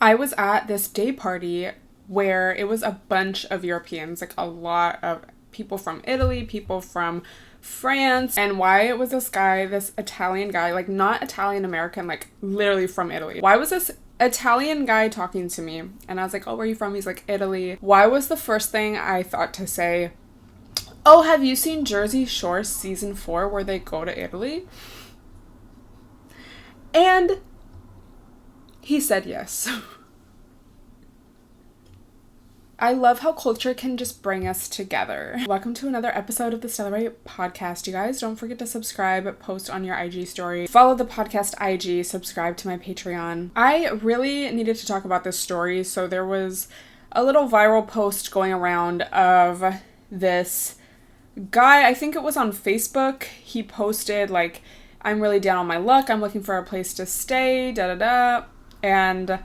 I was at this day party where it was a bunch of Europeans, like a lot of people from Italy, people from France, and why it was this guy, this Italian guy, like not Italian American, like literally from Italy. Why was this Italian guy talking to me? And I was like, oh, where are you from? He's like, Italy. Why was the first thing I thought to say, oh, have you seen Jersey Shore season 4 where they go to Italy? And he said yes. I love how culture can just bring us together. Welcome to another episode of the Stella podcast, you guys. Don't forget to subscribe, post on your IG story, follow the podcast IG, subscribe to my Patreon. I really needed to talk about this story, so there was a little viral post going around of this guy. I think it was on Facebook. He posted like, I'm really down on my luck, I'm looking for a place to stay, and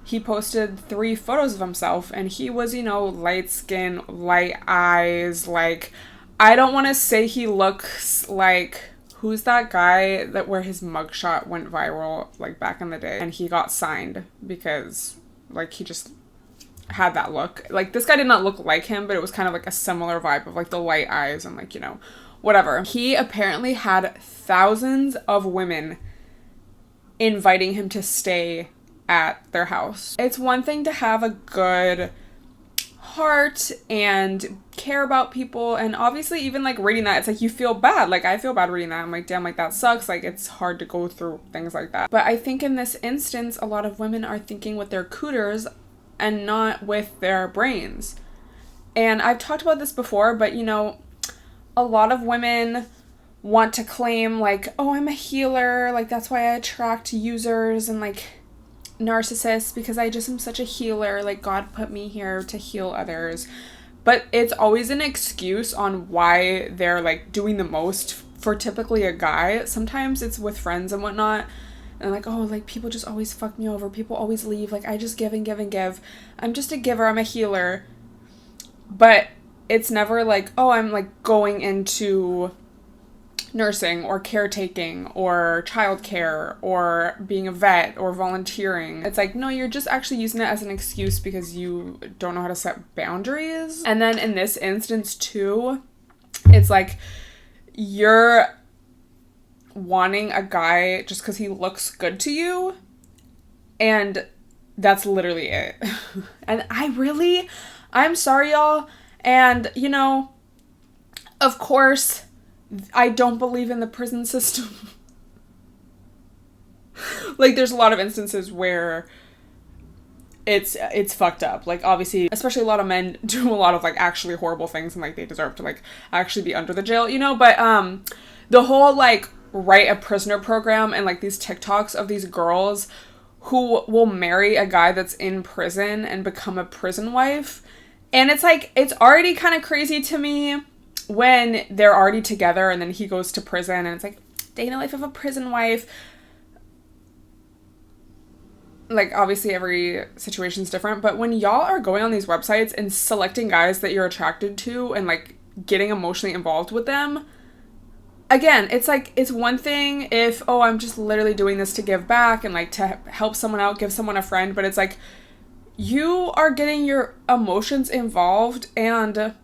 he posted 3 photos of himself, and he was, light skin, light eyes, like, I don't want to say he looks like, who's that guy that where his mugshot went viral, like, back in the day, and he got signed because, like, he just had that look. Like, this guy did not look like him, but it was kind of like a similar vibe of, like, the light eyes and, like, whatever. He apparently had thousands of women inviting him to stay at their house. It's one thing to have a good heart and care about people, and obviously even like reading that, it's like you feel bad. Like I feel bad reading that. I'm like, damn, like that sucks. Like it's hard to go through things like that. But I think in this instance, a lot of women are thinking with their cooters and not with their brains. And I've talked about this before, but a lot of women want to claim like, oh, I'm a healer. Like that's why I attract users and like narcissists, because I just am such a healer, like God put me here to heal others. But it's always an excuse on why they're like doing the most for typically a guy. Sometimes it's with friends and whatnot, and like, oh, like people just always fuck me over, people always leave, like I just give and give and give, I'm just a giver, I'm a healer. But it's never like, oh, I'm like going into nursing or caretaking or childcare or being a vet or volunteering. It's like, no, you're just actually using it as an excuse because you don't know how to set boundaries. And then in this instance too, it's like you're wanting a guy just because he looks good to you, and that's literally it. And I'm sorry, y'all. And of course, I don't believe in the prison system. Like, there's a lot of instances where it's fucked up. Like, obviously, especially a lot of men do a lot of, like, actually horrible things, and, like, they deserve to, like, actually be under the jail, But, the whole, like, write a prisoner program and, like, these TikToks of these girls who will marry a guy that's in prison and become a prison wife. And it's, like, it's already kind of crazy to me when they're already together and then he goes to prison and it's like, day in the life of a prison wife. Like, obviously every situation's different, but when y'all are going on these websites and selecting guys that you're attracted to and like getting emotionally involved with them, again, it's like, it's one thing if, oh, I'm just literally doing this to give back and like to help someone out, give someone a friend, but it's like you are getting your emotions involved and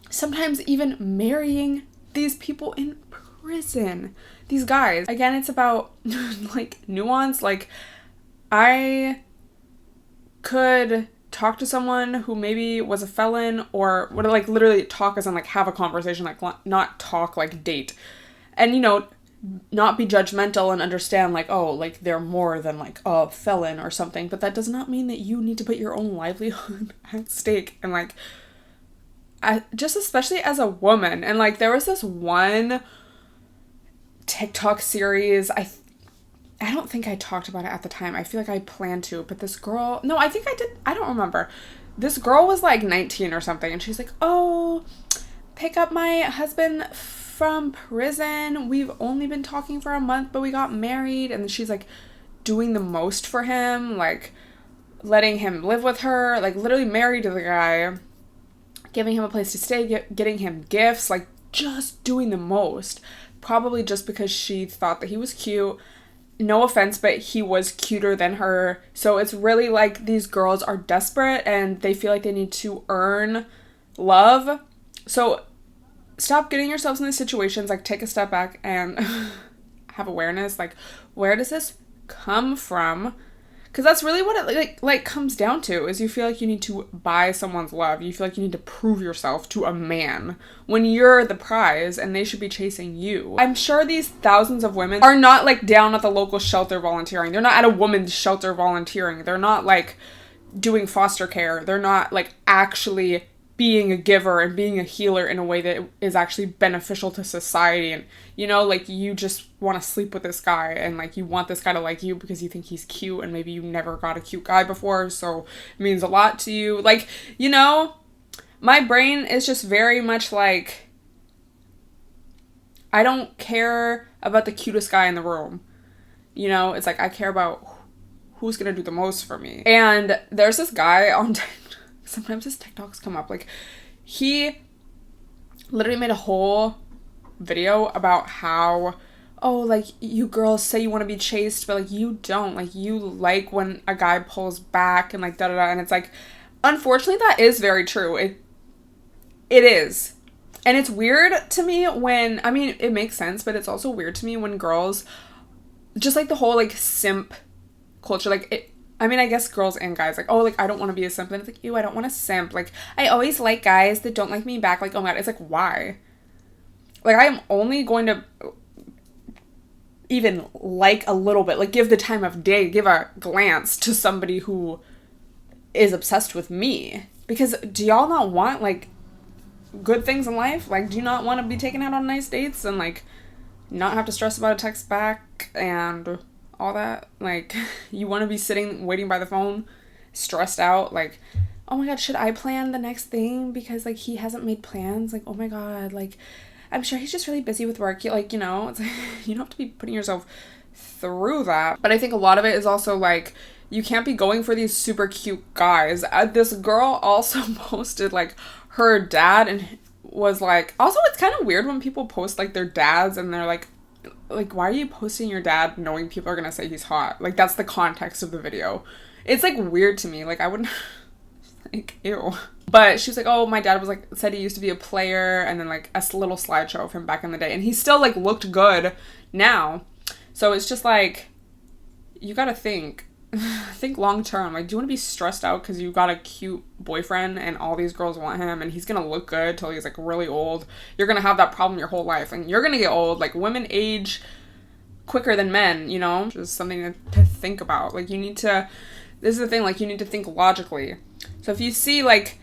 sometimes even marrying these people in prison. These guys. Again, it's about, like, nuance. Like, I could talk to someone who maybe was a felon or would, like, literally talk as in, like, have a conversation, like, not talk, like, date. And, not be judgmental and understand, like, oh, like, they're more than, like, a felon or something. But that does not mean that you need to put your own livelihood at stake and, like, just especially as a woman. And like there was this one TikTok series, I don't think I talked about it at the time. I feel like I planned to, but this girl, no, I think I did, I don't remember. This girl was like 19 or something, and she's like, oh, pick up my husband from prison, we've only been talking for a month but we got married. And she's like doing the most for him, like letting him live with her, like literally married to the guy, giving him a place to stay, getting him gifts, like just doing the most, probably just because she thought that he was cute. no offense, but he was cuter than her. So it's really like these girls are desperate and they feel like they need to earn love. So stop getting yourselves in these situations. Like, take a step back and have awareness. Like, where does this come from? Because that's really what it like comes down to, is you feel like you need to buy someone's love. You feel like you need to prove yourself to a man when you're the prize and they should be chasing you. I'm sure these thousands of women are not like down at the local shelter volunteering. They're not at a woman's shelter volunteering. They're not like doing foster care. They're not like actually being a giver and being a healer in a way that is actually beneficial to society. And, you know, like, you just want to sleep with this guy and like you want this guy to like you because you think he's cute and maybe you never got a cute guy before, so it means a lot to you. Like, you know, my brain is just very much like, I don't care about the cutest guy in the room. You know, it's like I care about who's gonna do the most for me. And there's this guy on sometimes his TikToks come up. Like, he literally made a whole video about how, oh, like, you girls say you want to be chased, but like you don't. Like, you like when a guy pulls back and like da-da-da. And it's like, unfortunately, that is very true. It is. And it's weird to me when, I mean, it makes sense, but it's also weird to me when girls, just like the whole like simp culture, like it, I mean, I guess girls and guys, like, oh, like, I don't want to be a simp. And it's like, ew, I don't want to simp. Like, I always like guys that don't like me back. Like, oh my God. It's like, why? Like, I am only going to even like a little bit, like, give the time of day, give a glance to somebody who is obsessed with me. Because do y'all not want, like, good things in life? Like, do you not want to be taken out on nice dates and, like, not have to stress about a text back and all that? Like, you want to be sitting waiting by the phone stressed out, like, oh my God, should I plan the next thing because like he hasn't made plans? Like, oh my God, like, I'm sure he's just really busy with work. Like, you know, it's like, you don't have to be putting yourself through that. But I think a lot of it is also like, you can't be going for these super cute guys. This girl also posted like her dad and was like, also it's kind of weird when people post like their dads and they're like, why are you posting your dad knowing people are gonna say he's hot? Like, that's the context of the video. It's like weird to me. Like, I wouldn't like, ew. But she was like, oh, my dad was like, said he used to be a player, and then like a little slideshow of him back in the day, and he still like looked good now. So it's just like, you gotta think long term. Like, do you want to be stressed out because you got a cute boyfriend and all these girls want him and he's gonna look good till he's like really old? You're gonna have that problem your whole life and you're gonna get old. Like, women age quicker than men, you know? Just something to think about. Like, you need to, this is the thing, like, you need to think logically. So if you see like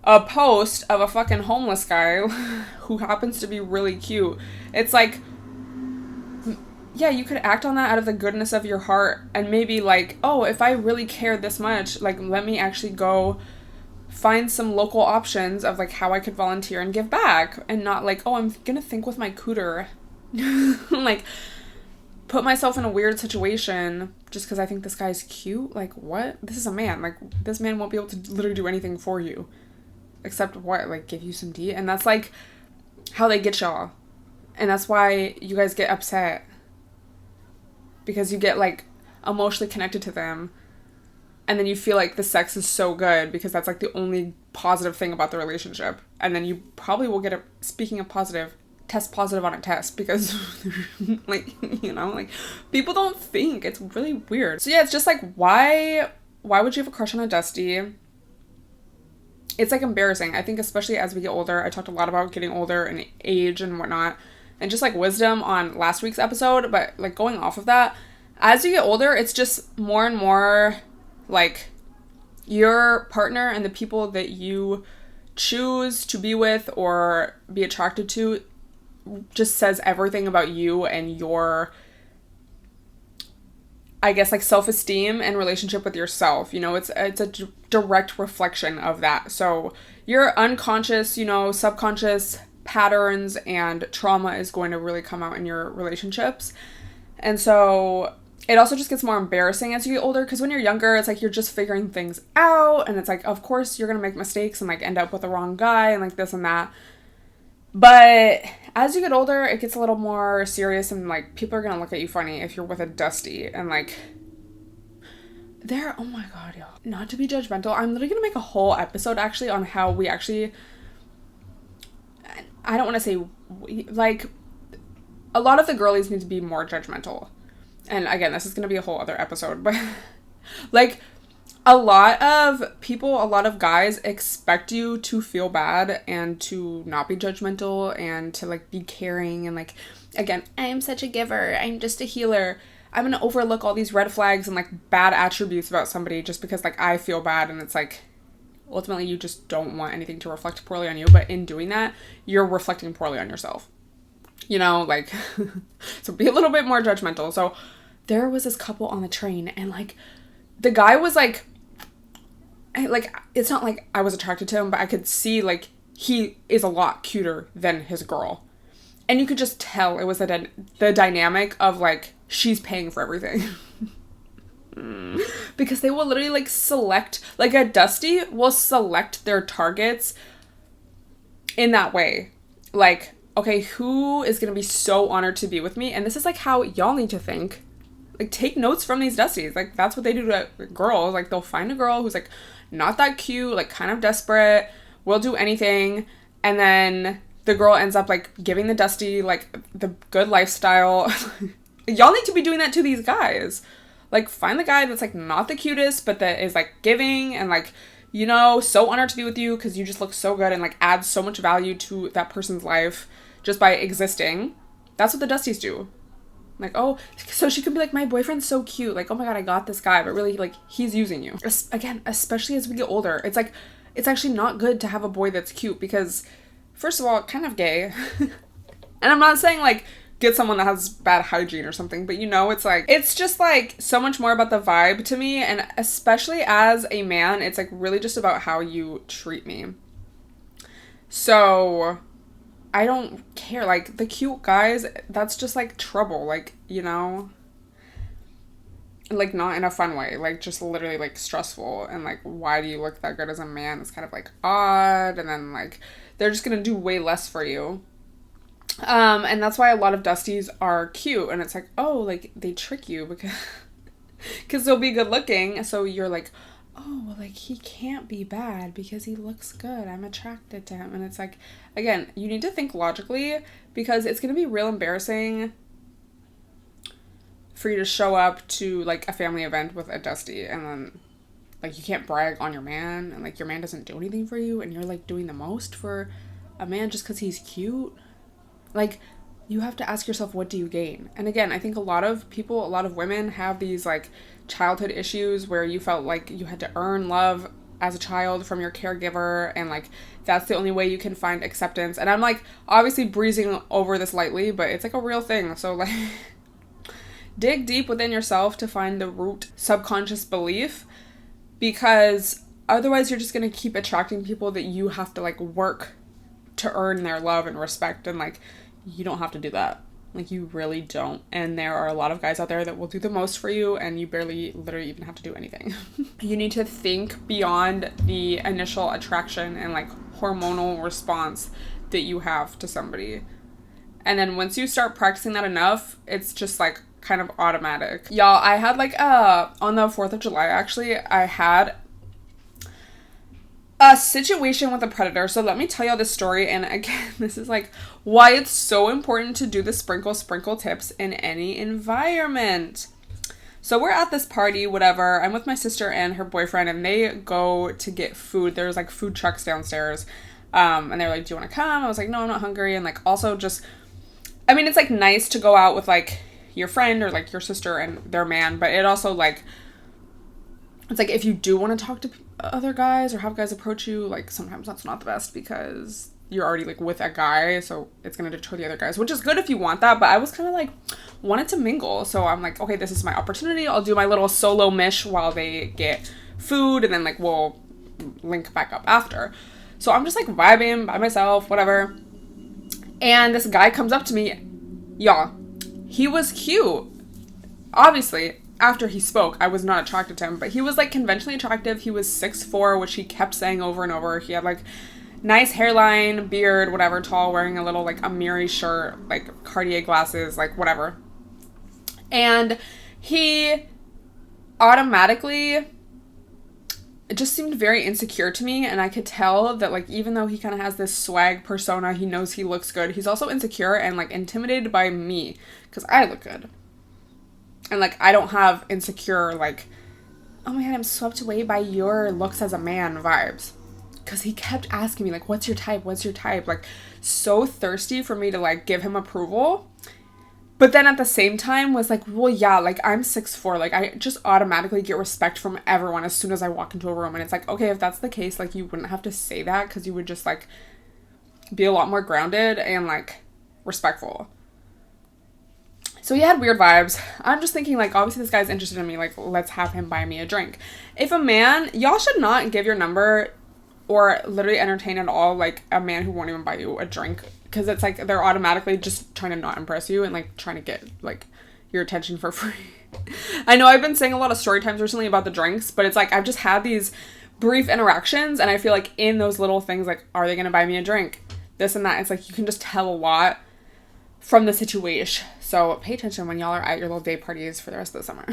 a post of a fucking homeless guy who happens to be really cute, it's like, yeah, you could act on that out of the goodness of your heart and maybe like, oh, if I really care this much, like, let me actually go find some local options of like how I could volunteer and give back, and not like, oh, I'm gonna think with my cooter. Like, put myself in a weird situation just because I think this guy's cute. Like, what? This is a man. Like, this man won't be able to literally do anything for you except what? Like, give you some D. And that's like how they get y'all. And that's why you guys get upset. Because you get, like, emotionally connected to them. And then you feel like the sex is so good because that's, like, the only positive thing about the relationship. And then you probably will get speaking of positive, test positive on a test because, like, you know, like, people don't think. It's really weird. So, yeah, it's just, like, why would you have a crush on a Dusty? It's, like, embarrassing. I think especially as we get older, I talked a lot about getting older and age and whatnot. And just, like, wisdom on last week's episode, but, like, going off of that, as you get older, it's just more and more, like, your partner and the people that you choose to be with or be attracted to just says everything about you and your, I guess, like, self-esteem and relationship with yourself. You know, it's a direct reflection of that. So your unconscious, you know, subconscious patterns and trauma is going to really come out in your relationships. And so it also just gets more embarrassing as you get older, because when you're younger, it's like you're just figuring things out, and it's like, of course you're gonna make mistakes and like end up with the wrong guy and like this and that. But as you get older, it gets a little more serious, and like people are gonna look at you funny if you're with a dusty. And like oh my god, y'all, not to be judgmental, I'm literally gonna make a whole episode actually on how we actually, I don't want to say like, a lot of the girlies need to be more judgmental. And again, this is gonna be a whole other episode, but like, a lot of people, a lot of guys expect you to feel bad and to not be judgmental and to like be caring, and like, again, I'm such a giver, I'm just a healer, I'm gonna overlook all these red flags and like bad attributes about somebody just because like I feel bad. And it's like, ultimately you just don't want anything to reflect poorly on you, but in doing that you're reflecting poorly on yourself, you know, like so be a little bit more judgmental. So there was this couple on the train, and like the guy was like it's not like I was attracted to him, but I could see like he is a lot cuter than his girl. And you could just tell it was the dynamic of like, she's paying for everything. Because they will literally like select, like a dusty will select their targets in that way. Like, okay, who is going to be so honored to be with me? And this is like how y'all need to think. Like, take notes from these dusties. Like, that's what they do to girls. Like, they'll find a girl who's like not that cute, like kind of desperate, will do anything, and then the girl ends up like giving the dusty like the good lifestyle. Y'all need to be doing that to these guys. Like, find the guy that's like not the cutest, but that is like giving and like, you know, so honored to be with you because you just look so good and like adds so much value to that person's life just by existing. That's what the dusties do. Like, oh, so she could be like, my boyfriend's so cute, like, oh my god, I got this guy, but really, like, he's using you. Again, especially as we get older, it's like, it's actually not good to have a boy that's cute because, first of all, kind of gay. And I'm not saying, like, get someone that has bad hygiene or something, but you know, it's like, it's just like so much more about the vibe to me. And especially as a man, it's like really just about how you treat me. So I don't care. Like, the cute guys, that's just like trouble, like, you know, like not in a fun way, like just literally like stressful. And like, why do you look that good as a man? It's kind of like odd. And then like, they're just gonna do way less for you. And that's why a lot of dusties are cute. And it's like, oh, like they trick you because they'll be good looking. So you're like, oh, well, like, he can't be bad because he looks good, I'm attracted to him. And it's like, again, you need to think logically, because it's going to be real embarrassing for you to show up to, like, a family event with a dusty, and then, like, you can't brag on your man, and, like, your man doesn't do anything for you, and you're, like, doing the most for a man just because he's cute. Like, you have to ask yourself, what do you gain? And again, I think a lot of people, a lot of women have these, like, childhood issues where you felt like you had to earn love as a child from your caregiver, and like that's the only way you can find acceptance. And I'm like obviously breezing over this lightly, but it's like a real thing. So like dig deep within yourself to find the root subconscious belief, because otherwise you're just going to keep attracting people that you have to like work to earn their love and respect, and like you don't have to do that. Like, you really don't. And there are a lot of guys out there that will do the most for you, and you barely literally even have to do anything. You need to think beyond the initial attraction and, like, hormonal response that you have to somebody. And then once you start practicing that enough, it's just, like, kind of automatic. Y'all, I had, like, on the 4th of July, actually, I had a situation with a predator. So let me tell y'all this story. And again, this is like why it's so important to do the sprinkle tips in any environment. So we're at this party, whatever. I'm with my sister and her boyfriend, and they go to get food. There's like food trucks downstairs. And they're like, do you want to come? I was like, no, I'm not hungry. And like, also just, I mean, it's like nice to go out with like your friend or like your sister and their man, but it also like, it's like if you do want to talk to other guys or have guys approach you, like sometimes that's not the best because you're already like with a guy, so it's gonna deter the other guys, which is good if you want that. But I was kind of like wanted to mingle, so I'm like, okay, this is my opportunity. I'll do my little solo mish while they get food, and then like we'll link back up after. So I'm just like vibing by myself, whatever. And this guy comes up to me, y'all. He was cute, obviously. After he spoke, I was not attracted to him, but he was like conventionally attractive. He was 6'4", which he kept saying over and over. He had like nice hairline, beard, whatever, tall, wearing a little, like, Amiri shirt, like, Cartier glasses, like, whatever. And he automatically, it just seemed very insecure to me, and I could tell that, like, even though he kind of has this swag persona, he knows he looks good, he's also insecure and, like, intimidated by me, because I look good. And, like, I don't have insecure, like, oh my god, I'm swept away by your looks as a man vibes. Because he kept asking me, like, what's your type? What's your type? Like, so thirsty for me to, like, give him approval. But then at the same time was like, well, yeah, like, I'm 6'4". Like, I just automatically get respect from everyone as soon as I walk into a room. And it's like, okay, if that's the case, like, you wouldn't have to say that, because you would just, like, be a lot more grounded and, like, respectful. So he had weird vibes. I'm just thinking, like, obviously this guy's interested in me. Like, let's have him buy me a drink. If a man, y'all should not give your number or literally entertain at all, like, a man who won't even buy you a drink. Because it's, like, they're automatically just trying to not impress you and, like, trying to get, like, your attention for free. I know I've been saying a lot of story times recently about the drinks, but it's, like, I've just had these brief interactions, and I feel like in those little things, like, are they going to buy me a drink? This and that. It's, like, you can just tell a lot from the situation. So pay attention when y'all are at your little day parties for the rest of the summer.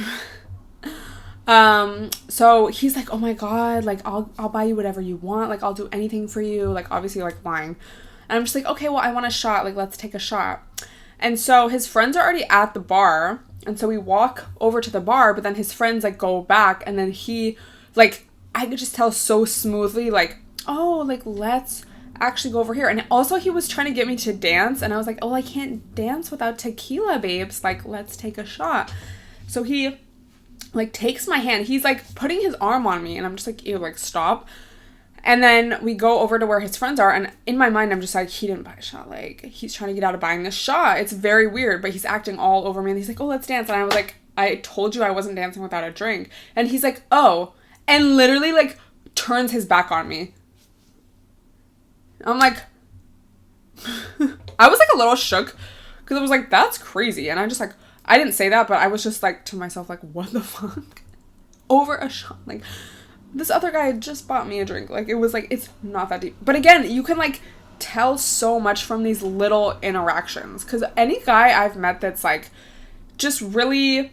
So he's like, oh my god, like, I'll buy you whatever you want, like, I'll do anything for you, like, obviously, like, lying. And I'm just like, okay, well, I want a shot, like, let's take a shot. And so his friends are already at the bar, and so we walk over to the bar, but then his friends, like, go back, and then he, like, I could just tell so smoothly, like, oh, like, let's actually go over here. And also he was trying to get me to dance, and I was like, oh, I can't dance without tequila, babes, like, let's take a shot. So he, like, takes my hand, he's, like, putting his arm on me, and I'm just like, ew, like, stop. And then we go over to where his friends are, and in my mind I'm just like, he didn't buy a shot, like, he's trying to get out of buying this shot. It's very weird, but he's acting all over me, and he's like, oh, let's dance. And I was like, I told you I wasn't dancing without a drink. And he's like, oh, and literally, like, turns his back on me. I'm like, I was, like, a little shook, because I was like, that's crazy. And I just, like, I didn't say that, but I was just, like, to myself, like, what the fuck? Over a shot. Like, this other guy just bought me a drink. Like, it was, like, it's not that deep. But again, you can, like, tell so much from these little interactions. Because any guy I've met that's, like, just really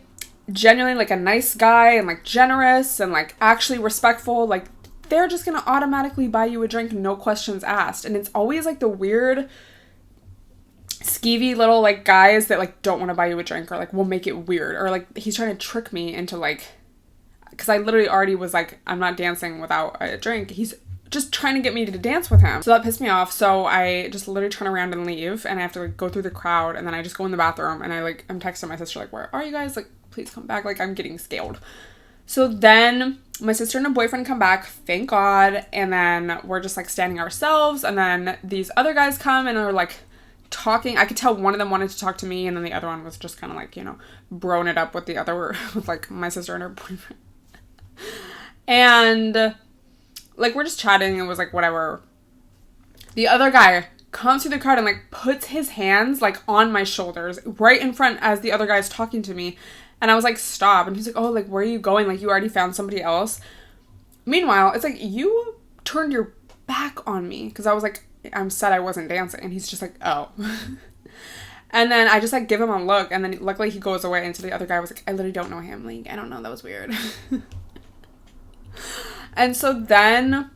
genuinely, like, a nice guy and, like, generous and, like, actually respectful, like, they're just gonna automatically buy you a drink, no questions asked. And it's always, like, the weird, skeevy little, like, guys that, like, don't want to buy you a drink, or, like, will make it weird, or, like, he's trying to trick me into, like, because I literally already was like, I'm not dancing without a drink. He's just trying to get me to dance with him. So that pissed me off. So I just literally turn around and leave, and I have to, like, go through the crowd, and then I just go in the bathroom, and I'm texting my sister, like, where are you guys? Like, please come back. Like, I'm getting scaled. So then my sister and her boyfriend come back, thank God, and then we're just, like, standing ourselves, and then these other guys come and are, like, talking. I could tell one of them wanted to talk to me, and then the other one was just kind of, like, you know, broing it up with the other, with, like, my sister and her boyfriend. And, like, we're just chatting, and it was, like, whatever. The other guy comes through the crowd and, like, puts his hands, like, on my shoulders right in front as the other guy's talking to me. And I was like, stop. And he's like, oh, like, where are you going? Like, you already found somebody else. Meanwhile, it's like, you turned your back on me. Because I was like, I'm sad I wasn't dancing. And he's just like, oh. And then I just, like, give him a look. And then luckily he goes away. And so the other guy was like, I literally don't know him. Like, I don't know. That was weird. And so then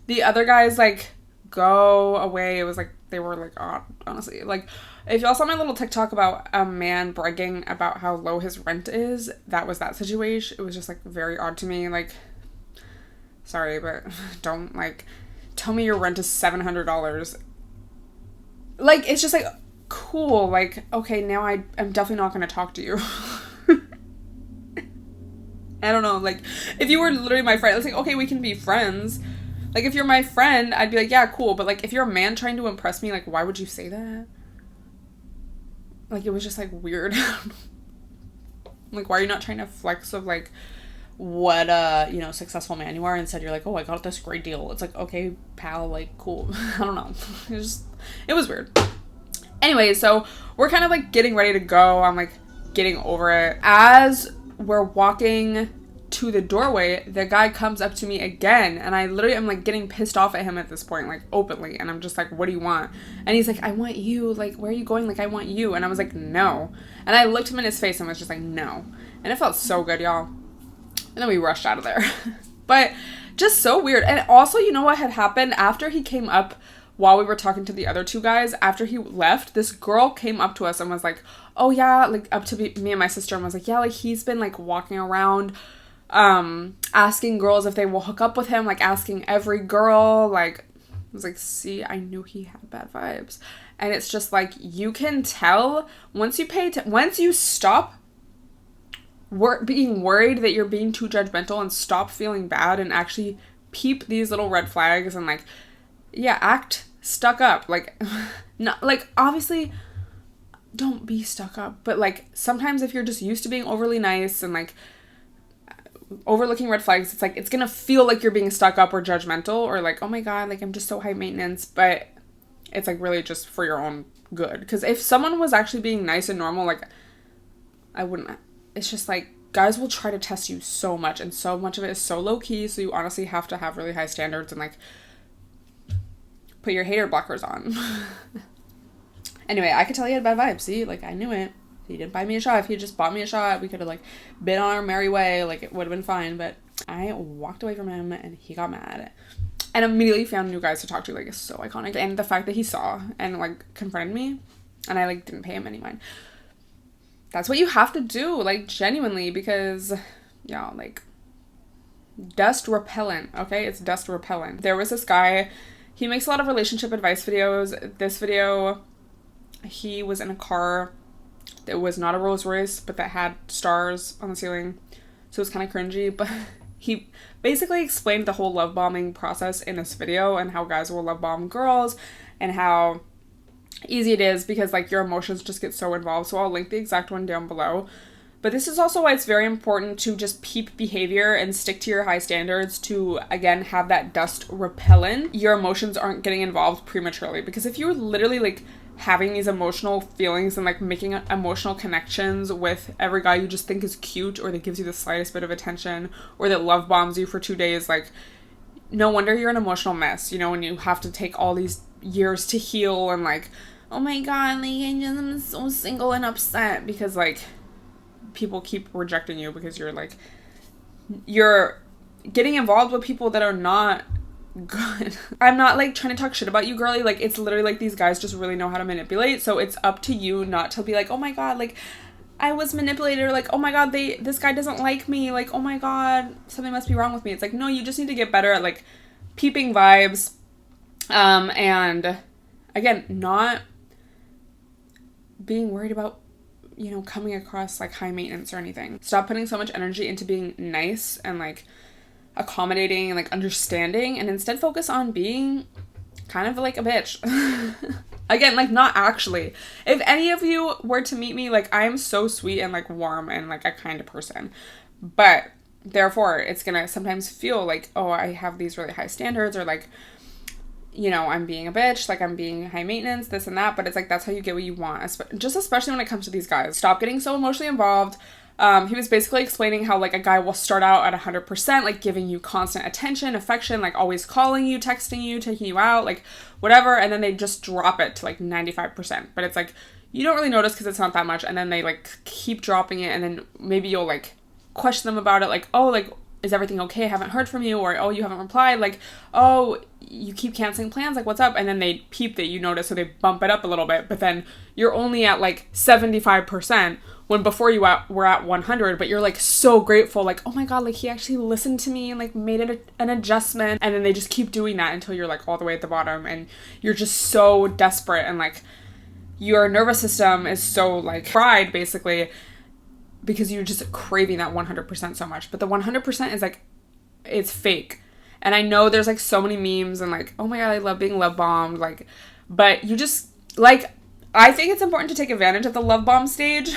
the other guys, like, go away. It was like, they were like, oh, honestly, like, if y'all saw my little TikTok about a man bragging about how low his rent is, that was that situation. It was just, like, very odd to me. Like, sorry, but don't, like, tell me your rent is $700. Like, it's just, like, cool. Like, okay, now I'm definitely not going to talk to you. I don't know, like, if you were literally my friend, it's like, okay, we can be friends. Like, if you're my friend, I'd be like, yeah, cool. But, like, if you're a man trying to impress me, like, why would you say that? Like, it was just, like, weird. Like, why are you not trying to flex of, like, what, you know, successful man you are? Instead, you're like, oh, I got this great deal. It's like, okay, pal, like, cool. I don't know. It was weird. Anyway, so we're kind of, like, getting ready to go. I'm, like, getting over it. As we're walking to the doorway, the guy comes up to me again, and I literally am like getting pissed off at him at this point, like openly, and I'm just like, what do you want? And he's like, I want you, like, where are you going? Like, I want you. And I was like, no. And I looked him in his face and was just like, no. And it felt so good, y'all. And then we rushed out of there. But just so weird. And also, you know what had happened after he came up while we were talking to the other two guys? After he left, this girl came up to us and was like, oh yeah, like up to me and my sister, and was like, yeah, like he's been like walking around asking girls if they will hook up with him, like asking every girl. Like, I was like, see, I knew he had bad vibes. And it's just like, you can tell once you stop being worried that you're being too judgmental and stop feeling bad and actually peep these little red flags and like, yeah, act stuck up. Like, not like, obviously don't be stuck up, but like sometimes if you're just used to being overly nice and like overlooking red flags, it's like, it's gonna feel like you're being stuck up or judgmental or like, oh my god, like I'm just so high maintenance, but it's like really just for your own good. Because if someone was actually being nice and normal, like I wouldn't. It's just like, guys will try to test you so much, and so much of it is so low-key, so you honestly have to have really high standards and like put your hater blockers on. Anyway, I could tell he had bad vibes. See, like I knew it. He didn't buy me a shot. If he just bought me a shot, we could have like been on our merry way, like it would have been fine. But I walked away from him and he got mad and immediately found new guys to talk to. Like, it's so iconic. And the fact that he saw and like confronted me and I like didn't pay him any mind. That's what you have to do, like, genuinely, because, y'all, like, dust repellent, okay? It's dust repellent. There was this guy, he makes a lot of relationship advice videos. This video, he was in a car that was not a Rolls Royce, but that had stars on the ceiling, so it was kind of cringy, but he basically explained the whole love bombing process in this video and how guys will love bomb girls and how easy it is because like your emotions just get so involved. So I'll link the exact one down below. But this is also why it's very important to just peep behavior and stick to your high standards to, again, have that dust repellent. Your emotions aren't getting involved prematurely, because if you're literally like having these emotional feelings and like making emotional connections with every guy you just think is cute or that gives you the slightest bit of attention or that love bombs you for 2 days, like no wonder you're an emotional mess, you know, and you have to take all these years to heal and like, oh my god, like I'm so single and upset because like people keep rejecting you because you're getting involved with people that are not good. I'm not like trying to talk shit about you, girly, like it's literally like these guys just really know how to manipulate, so it's up to you not to be like, oh my god, like I was manipulated, or like, oh my god, this guy doesn't like me, like, oh my god, something must be wrong with me. It's like, no, you just need to get better at like peeping vibes, and again, not being worried about, you know, coming across like high maintenance or anything. Stop putting so much energy into being nice and like accommodating and like understanding, and instead focus on being kind of like a bitch. Again, like not actually. If any of you were to meet me, like I am so sweet and like warm and like a kind of person, but therefore it's gonna sometimes feel like, oh, I have these really high standards, or like, you know, I'm being a bitch, like I'm being high maintenance, this and that, but it's like, that's how you get what you want, just especially when it comes to these guys. Stop getting so emotionally involved. He was basically explaining how like a guy will start out at 100%, like giving you constant attention, affection, like always calling you, texting you, taking you out, like whatever, and then they just drop it to like 95%, but it's like, you don't really notice because it's not that much, and then they like keep dropping it, and then maybe you'll like question them about it, like, oh, like, is everything okay? I haven't heard from you, or, oh, you haven't replied, like, oh, you keep canceling plans, like, what's up? And then they peep that you notice, so they bump it up a little bit, but then you're only at like 75% when before you were at 100, but you're like so grateful, like, oh my god, like he actually listened to me and like made it an adjustment, and then they just keep doing that until you're like all the way at the bottom, and you're just so desperate, and like your nervous system is so like fried basically, because you're just craving that 100% so much. But the 100% is like, it's fake. And I know there's like so many memes and like, oh my god, I love being love bombed, like, but you just like, I think it's important to take advantage of the love bomb stage,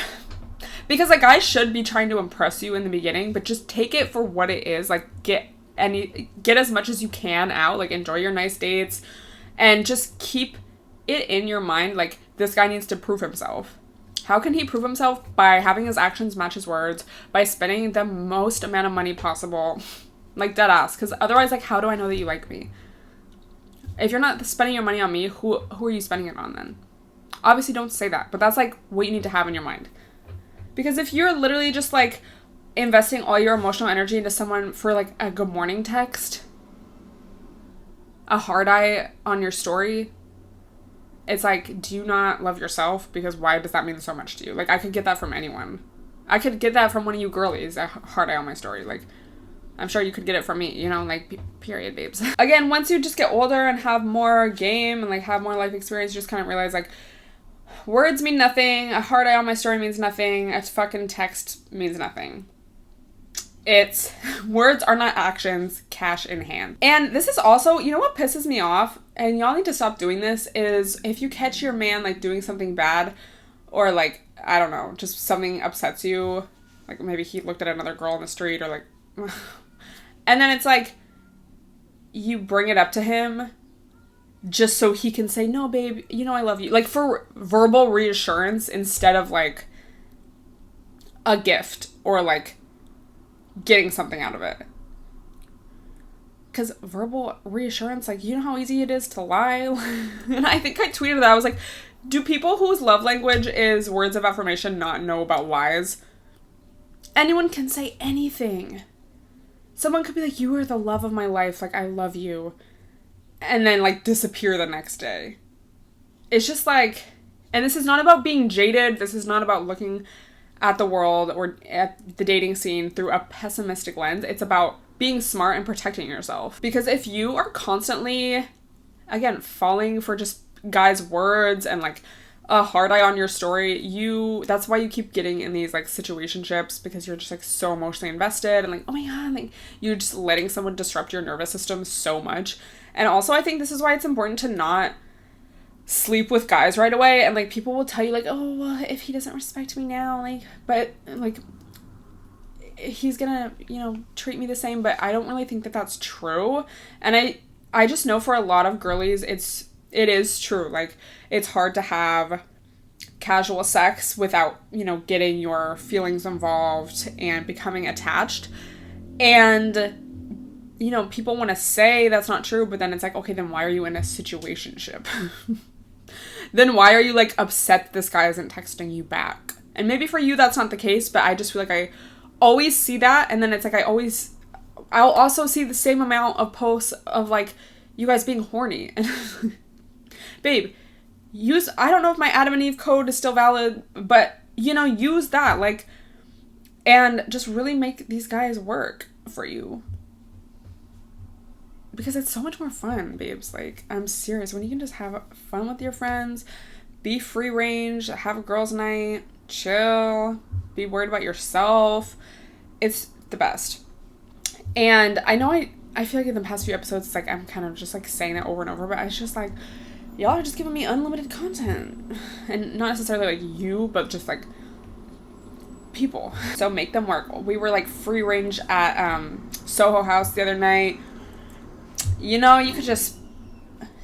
because a guy should be trying to impress you in the beginning, but just take it for what it is. Like get as much as you can out, like enjoy your nice dates, and just keep it in your mind like this guy needs to prove himself. How can he prove himself? By having his actions match his words, by spending the most amount of money possible. Like, dead ass. Because otherwise, like, how do I know that you like me? If you're not spending your money on me, who are you spending it on then? Obviously, don't say that. But that's, like, what you need to have in your mind. Because if you're literally just, like, investing all your emotional energy into someone for, like, a good morning text, a hard eye on your story, it's like, do you not love yourself? Because why does that mean so much to you? Like, I could get that from anyone. I could get that from one of you girlies, a hard eye on my story. Like, I'm sure you could get it from me, you know, like, period, babes. Again, once you just get older and have more game and, like, have more life experience, you just kind of realize, like, words mean nothing. A hard eye on my story means nothing. A fucking text means nothing. It's, words are not actions, cash in hand. And this is also, you know what pisses me off? And y'all need to stop doing this, is if you catch your man, like, doing something bad, or, like, I don't know, just something upsets you, like, maybe he looked at another girl on the street, or, like, and then it's like, you bring it up to him just so he can say, no, babe, you know I love you. Like, for verbal reassurance instead of, like, a gift or, like, getting something out of it. Because verbal reassurance, like, you know how easy it is to lie? And I think I tweeted that. I was like, do people whose love language is words of affirmation not know about lies? Anyone can say anything. Someone could be like, you are the love of my life, like, I love you. And then, like, disappear the next day. It's just like, and this is not about being jaded. This is not about looking at the world or at the dating scene through a pessimistic lens. It's about being smart and protecting yourself. Because if you are constantly, again, falling for just guys' words and, like, a hard eye on your story, that's why you keep getting in these, like, situationships, because you're just, like, so emotionally invested and, like, oh my god, like, you're just letting someone disrupt your nervous system so much. And also, I think this is why it's important to not sleep with guys right away. And, like, people will tell you, like, oh, well, if he doesn't respect me now, like, but, like, he's gonna, you know, treat me the same. But I don't really think that that's true. And I just know for a lot of girlies, it is true. Like, it's hard to have casual sex without, you know, getting your feelings involved and becoming attached. And, you know, people want to say that's not true, but then it's like, okay, then why are you in a situationship? Then why are you, like, upset that this guy isn't texting you back? And maybe for you that's not the case, but I just feel like I always see that, and then it's like I'll also see the same amount of posts of, like, you guys being horny. And babe, I don't know if my Adam and Eve code is still valid, but, you know, use that, like, and just really make these guys work for you. Because it's so much more fun, babes. Like, I'm serious. When you can just have fun with your friends, be free range, have a girls' night, chill, be worried about yourself, it's the best. And I know I feel like in the past few episodes, it's like I'm kind of just, like, saying it over and over, but it's just like, y'all are just giving me unlimited content. And not necessarily, like, you, but just, like, people. So make them work. We were, like, free range at Soho House the other night. You know, you could just,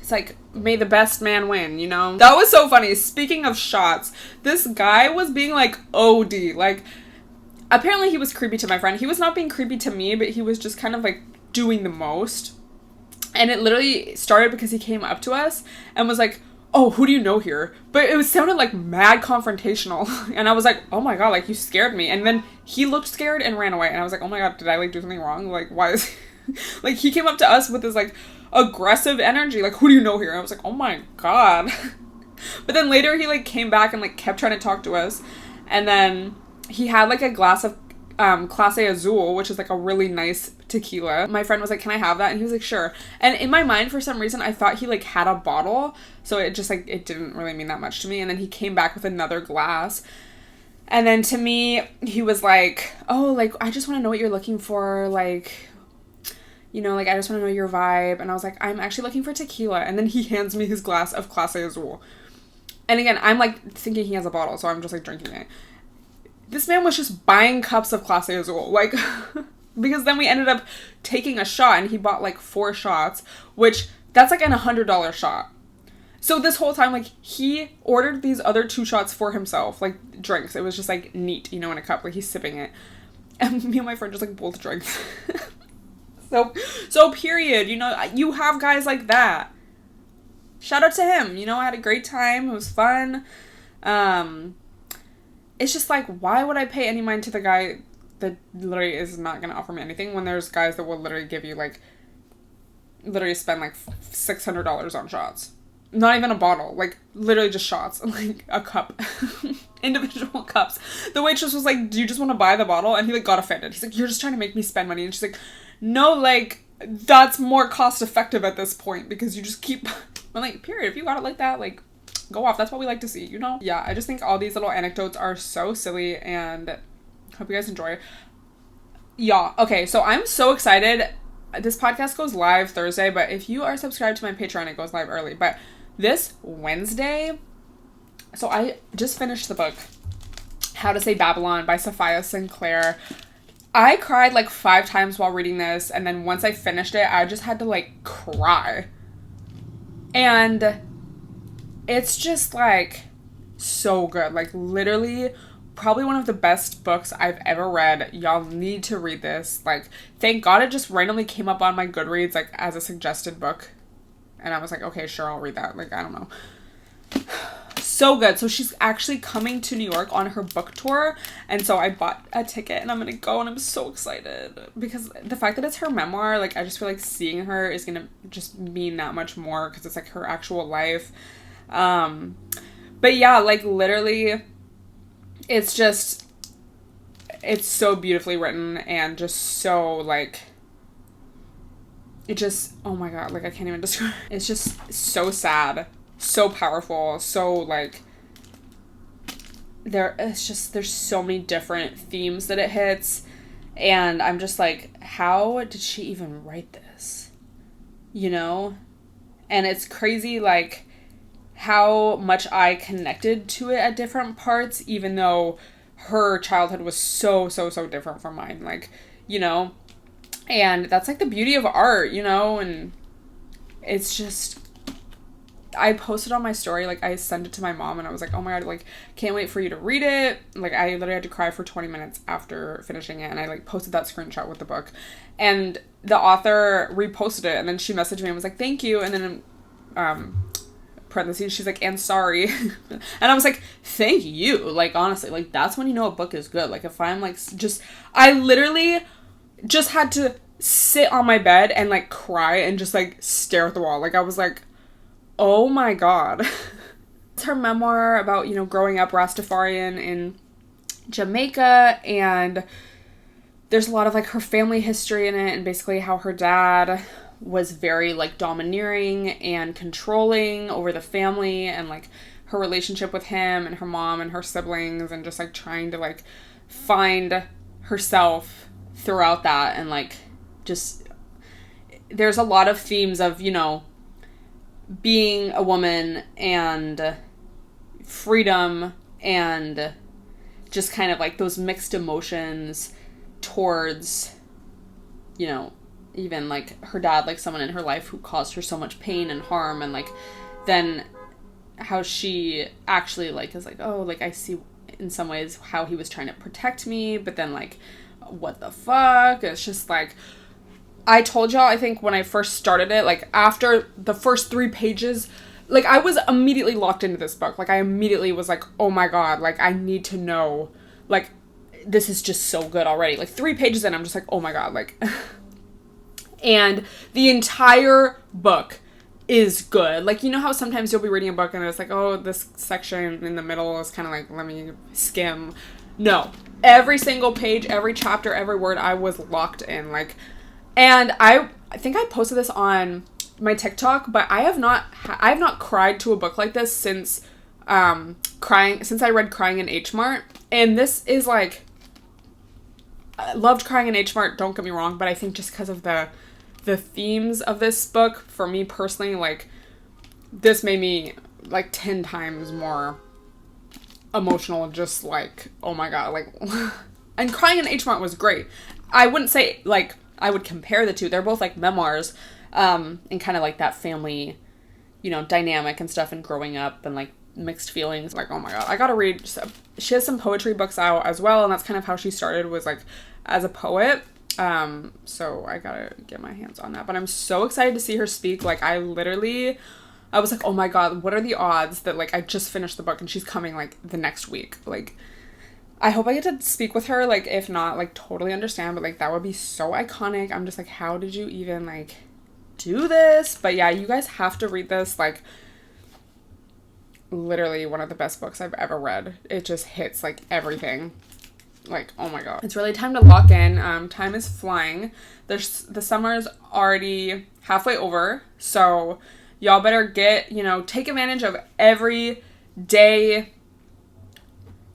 it's like, may the best man win, you know? That was so funny. Speaking of shots, this guy was being, like, OD. Like, apparently he was creepy to my friend. He was not being creepy to me, but he was just kind of, like, doing the most. And it literally started because he came up to us and was like, oh, who do you know here? But it sounded, like, mad confrontational. And I was like, oh my god, like, you scared me. And then he looked scared and ran away. And I was like, oh my god, did I, like, do something wrong? Like, why is like, he came up to us with this, like, aggressive energy, like, who do you know here? And I was like, oh my god. But then later he, like, came back and, like, kept trying to talk to us. And then he had, like, a glass of clase azul, which is, like, a really nice tequila. My friend was like, can I have that? And he was like, sure. And in my mind, for some reason, I thought he, like, had a bottle. So it just, like, it didn't really mean that much to me. And then he came back with another glass. And then to me, he was like, oh, like, I just want to know what you're looking for, like, you know, like, I just want to know your vibe. And I was like, I'm actually looking for tequila. And then he hands me his glass of clase azul. And again, I'm, like, thinking he has a bottle, so I'm just, like, drinking it. This man was just buying cups of clase azul, like, because then we ended up taking a shot, and he bought, like, 4 shots, which, that's, like, an $100 shot. So this whole time, like, he ordered these other 2 shots for himself, like, drinks. It was just, like, neat, in a cup. Like, he's sipping it. And me and my friend just, like, both drinks. So period, you have guys like that. Shout out to him. I had a great time. It was fun. It's just, like, why would I pay any mind to the guy that literally is not going to offer me anything when there's guys that will literally give you, like, literally spend, like, $600 on shots. Not even a bottle, like, literally just shots, like, a cup. Individual cups. The waitress was like, do you just want to buy the bottle? And he, like, got offended. He's like, you're just trying to make me spend money. And she's like, no, like, that's more cost effective at this point, because you just keep, I'm like, period, if you got it like that, like, go off. That's what we like to see, Yeah, I just think all these little anecdotes are so silly, and hope you guys enjoy. Yeah, okay, so I'm so excited. This podcast goes live Thursday, but if you are subscribed to my Patreon, it goes live early. But this Wednesday, so I just finished the book, How to Say Babylon by Sophia Sinclair. I cried like 5 times while reading this, and then once I finished it, I just had to like cry. And it's just like so good. Like literally probably one of the best books I've ever read. Y'all need to read this. Like, thank God it just randomly came up on my Goodreads, like, as a suggested book. And I was like, okay, sure, I'll read that. Like, I don't know. So good. So she's actually coming to New York on her book tour. And so I bought a ticket and I'm going to go, and I'm so excited. Because the fact that it's her memoir, like, I just feel like seeing her is going to just mean that much more, because it's, like, her actual life. But yeah, like, literally, it's so beautifully written, and just so, like, it just, oh my God, like, I can't even describe. It's just so sad, so powerful, so, like, there's so many different themes that it hits, and I'm just like, how did she even write this? And it's crazy, like, how much I connected to it at different parts, even though her childhood was so different from mine, like, and that's, like, the beauty of art, and it's just, I posted on my story, like, I sent it to my mom, and I was like, oh my God, like, can't wait for you to read it. Like, I literally had to cry for 20 minutes after finishing it, and I, like, posted that screenshot with the book, and the author reposted it, and then she messaged me and was like, thank you, and then, parentheses, she's like, and sorry. And I was like, thank you. Like, honestly, like, that's when you know a book is good. Like, if I'm, like, I literally just had to sit on my bed and, like, cry and just, like, stare at the wall. Like, I was like, oh my God. It's her memoir about, growing up Rastafarian in Jamaica, and there's a lot of, like, her family history in it, and basically how her dad was very, like, domineering and controlling over the family, and, like, her relationship with him and her mom and her siblings, and just, like, trying to, like, find herself throughout that, and, like, just, there's a lot of themes of, being a woman and freedom and just kind of, like, those mixed emotions towards, even, like, her dad, like, someone in her life who caused her so much pain and harm, and, like, then how she actually, like, is like, oh, like, I see in some ways how he was trying to protect me, but then, like, what the fuck? It's just, like, I told y'all, I think, when I first started it, like, after the first 3 pages, like, I was immediately locked into this book. Like, I immediately was like, oh my God, like, I need to know, like, this is just so good already. Like, 3 pages in, I'm just like, oh my God, like... And the entire book is good. Like, how sometimes you'll be reading a book and it's like, oh, this section in the middle is kind of like, let me skim. No. Every single page, every chapter, every word, I was locked in. Like, and I think I posted this on my TikTok, but I have not cried to a book like this since I read Crying in H Mart. And this is, like, I loved Crying in H Mart, don't get me wrong, but I think just because of the themes of this book, for me personally, like, this made me, like, 10 times more emotional, just, like, oh my God, like, and Crying in H Mart was great. I wouldn't say, like, I would compare the two. They're both, like, memoirs, and kind of, like, that family dynamic and stuff and growing up and like mixed feelings. Like, oh my god, I gotta read. She has some poetry books out as well, and that's kind of how she started, was like as a poet. So I gotta get my hands on that. But I'm so excited to see her speak. Like, I was like, oh my god, what are the odds that like I just finished the book and she's coming like the next week? Like, I hope I get to speak with her. Like, if not, like, totally understand, but like that would be so iconic. I'm just like, how did you even like do this? But yeah, you guys have to read this. Like, literally one of the best books I've ever read. It just hits like everything. Like, oh my god. It's really time to lock in. Time is flying. The summer is already halfway over, so y'all better take advantage of every day.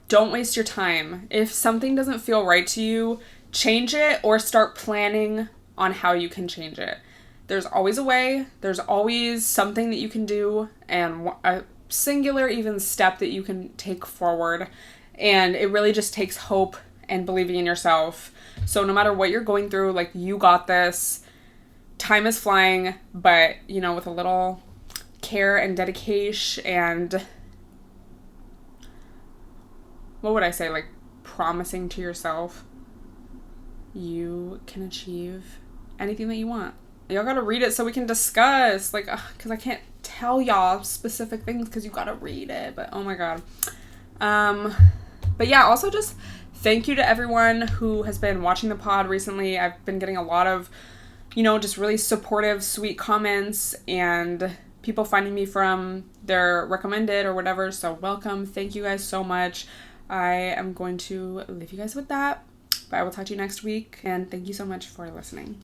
Don't waste your time. If something doesn't feel right to you, change it or start planning on how you can change it. There's always a way. There's always something that you can do, and a singular even step that you can take forward. And it really just takes hope and believing in yourself. So no matter what you're going through, like, you got this. Time is flying, but with a little care and dedication and, what would I say, like, promising to yourself, you can achieve anything that you want. Y'all gotta read it so we can discuss, like, because I can't tell y'all specific things because you gotta read it. But oh my god. But yeah, also just thank you to everyone who has been watching the pod recently. I've been getting a lot of just really supportive, sweet comments and people finding me from their recommended or whatever. So welcome. Thank you guys so much. I am going to leave you guys with that, but I will talk to you next week, and thank you so much for listening.